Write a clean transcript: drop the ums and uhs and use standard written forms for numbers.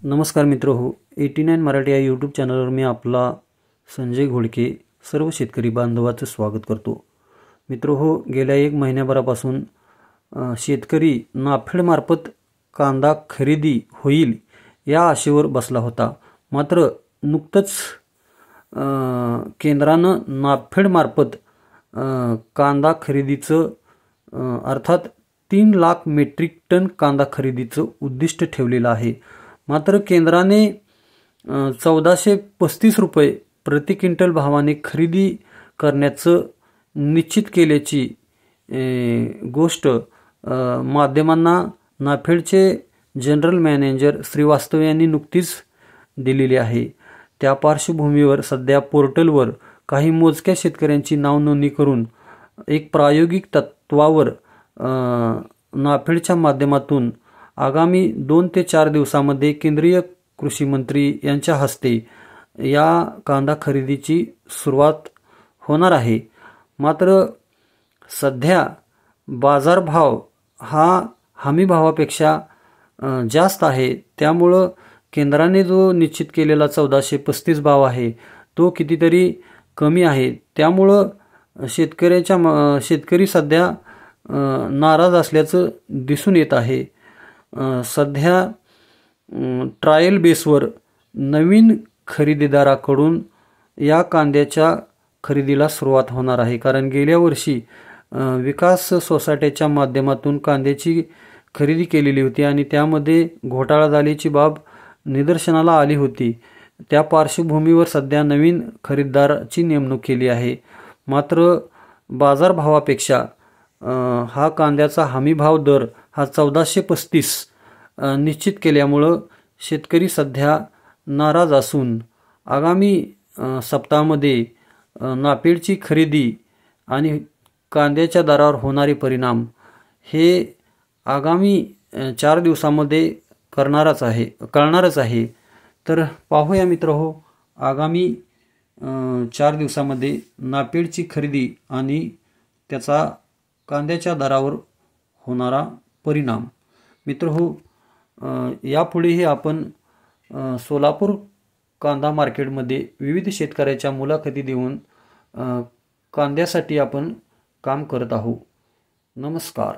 नमस्कार मित्रहो, 89 मराठी या यूट्यूब चॅनलवर मी आपला संजय घोडके सर्व शेतकरी बांधवांचं स्वागत करतो। मित्रहो, गेल्या एक महिन्याभरापासून शेतकरी नाफेडमार्फत कांदा खरेदी होईल या आशेवर बसला होता। मात्र नुकतंच केंद्रानं नाफेडमार्फत कांदा खरेदीचं अर्थात 3 लाख मेट्रिक टन कांदा खरेदीचं उद्दिष्ट ठेवलेलं आहे। मात्र केंद्राने 1435 रुपये प्रति क्विंटल भावाने खरेदी करण्याचं निश्चित केल्याची गोष्ट माध्यमांना नाफेडचे जनरल मॅनेजर श्रीवास्तव यांनी नुकतीच दिलेली आहे। त्या पार्श्वभूमीवर सध्या पोर्टलवर काही मोजक्या शेतकऱ्यांची नाव नोंदणी करून एक प्रायोगिक तत्वावर नाफेडच्या माध्यमातून आगामी 2 ते 4 दिवसांमध्ये केंद्रीय कृषी मंत्री यांच्या हस्ते या कांदा खरेदीची सुरुवात होणार आहे। मात्र सध्या बाजारभाव हा हमी भावापेक्षा जास्त आहे, त्यामुळे केंद्राने जो निश्चित केलेला 1435 भाव आहे तो कितीतरी कमी आहे। त्यामुळे शेतकरी सध्या नाराज असल्याचं दिसून येत आहे। सध्या ट्रायल बेसवर नवीन खरेदीदाराकडून या कांद्याच्या खरेदीला सुरुवात होणार आहे, कारण गेल्या वर्षी विकास सोसायटीच्या माध्यमातून कांद्याची खरेदी केलेली होती आणि त्यामध्ये घोटाळा झाल्याची बाब निदर्शनाला आली होती। त्या पार्श्वभूमीवर सध्या नवीन खरेदीदाराची नेमणूक केली आहे। मात्र बाजारभावापेक्षा हा कांद्याचा हमी भाव दर हा 1435 निश्चित केल्यामुळे शेतकरी सध्या नाराज असून आगामी सप्ताहामध्ये नाफेडची खरेदी आणि कांद्याच्या दरावर होणारे परिणाम हे आगामी 4 दिवसांमध्ये कळणारच आहे। तर पाहूया मित्रहो, आगामी 4 दिवसांमध्ये नाफेडची खरेदी आणि त्याचा कांद्याच्या दरावर होणारा परिणाम। मित्रहो, यापुढेही आपण सोलापूर कांदा मार्केटमध्ये विविध शेतकऱ्याच्या मुलाखती देऊन कांद्यासाठी आपण काम करत आहोत। नमस्कार।